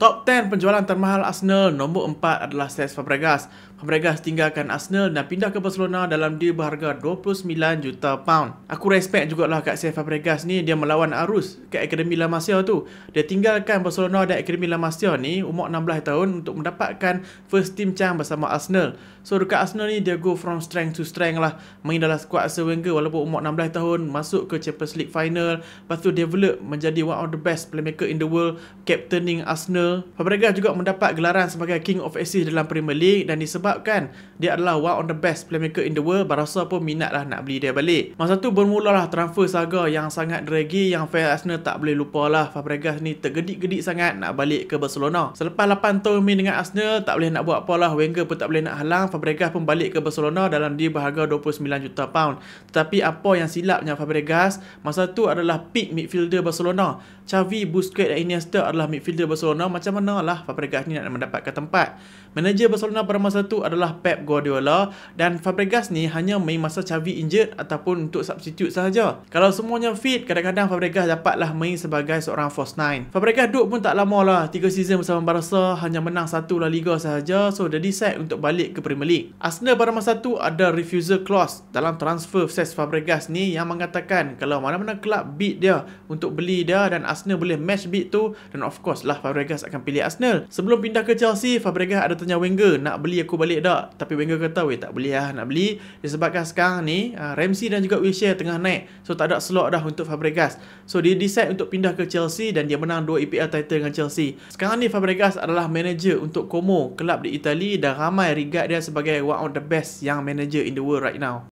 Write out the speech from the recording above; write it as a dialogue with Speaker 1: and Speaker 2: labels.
Speaker 1: Top 10 penjualan termahal Arsenal, nombor 4 adalah Cesc Fabregas. Fabregas tinggalkan Arsenal dan pindah ke Barcelona dalam deal berharga 29 juta pound. Aku respect jugalah kat Cesc Fabregas ni, dia melawan arus kat Akademi La Masia tu. Dia tinggalkan Barcelona dan Akademi La Masia ni umur 16 tahun untuk mendapatkan first team chance bersama Arsenal. So dekat Arsenal ni dia go from strength to strength lah. Main dalam squad Arsene Wenger walaupun umur 16 tahun, masuk ke Champions League final, lepas tu develop menjadi one of the best playmaker in the world, captaining Arsenal. Fabregas juga mendapat gelaran sebagai King of Assist dalam Premier League dan disebabkan dia adalah one of the best playmaker in the world, Barca pun minat lah nak beli dia balik. Masa tu bermulalah transfer saga yang sangat draggy yang fans Arsenal tak boleh lupa lah. Fabregas ni tergedik-gedik sangat nak balik ke Barcelona. Selepas 8 tahun main dengan Arsenal, tak boleh nak buat apa lah, Wenger pun tak boleh nak halang, Fabregas pun balik ke Barcelona dalam deal berharga 29 juta pound. Tetapi apa yang silapnya Fabregas, masa tu adalah peak midfielder Barcelona. Xavi, Busquets dan Iniesta adalah midfielder Barcelona. Macam mana lah Fabregas ni nak mendapatkan tempat? Manager Barcelona pada masa tu adalah Pep Guardiola dan Fabregas ni hanya main masa Xavi injured ataupun untuk substitute sahaja. Kalau semuanya fit, kadang-kadang Fabregas dapatlah main sebagai seorang false nine. Fabregas duduk pun tak lama lah, 3 season bersama Barca, hanya menang 1 La Liga sahaja. So dia decide untuk balik ke Premier League. Arsenal pada masa tu ada refusal clause dalam transfer Cesc Fabregas ni yang mengatakan kalau mana-mana kelab bid dia untuk beli dia dan Arsenal boleh match bid tu, dan of course lah Fabregas akan pilih Arsenal. Sebelum pindah ke Chelsea, Fabregas ada tanya Wenger, nak beli aku balik tak? Tapi Wenger kata, weh tak boleh lah nak beli, disebabkan sekarang ni Ramsey dan juga Wilshere tengah naik, so tak ada slot dah untuk Fabregas. So dia decide untuk pindah ke Chelsea dan dia menang 2 EPL title dengan Chelsea. Sekarang ni Fabregas adalah manager untuk Como, kelab di Itali, dan ramai regard dia sebagai one of the best young manager in the world right now.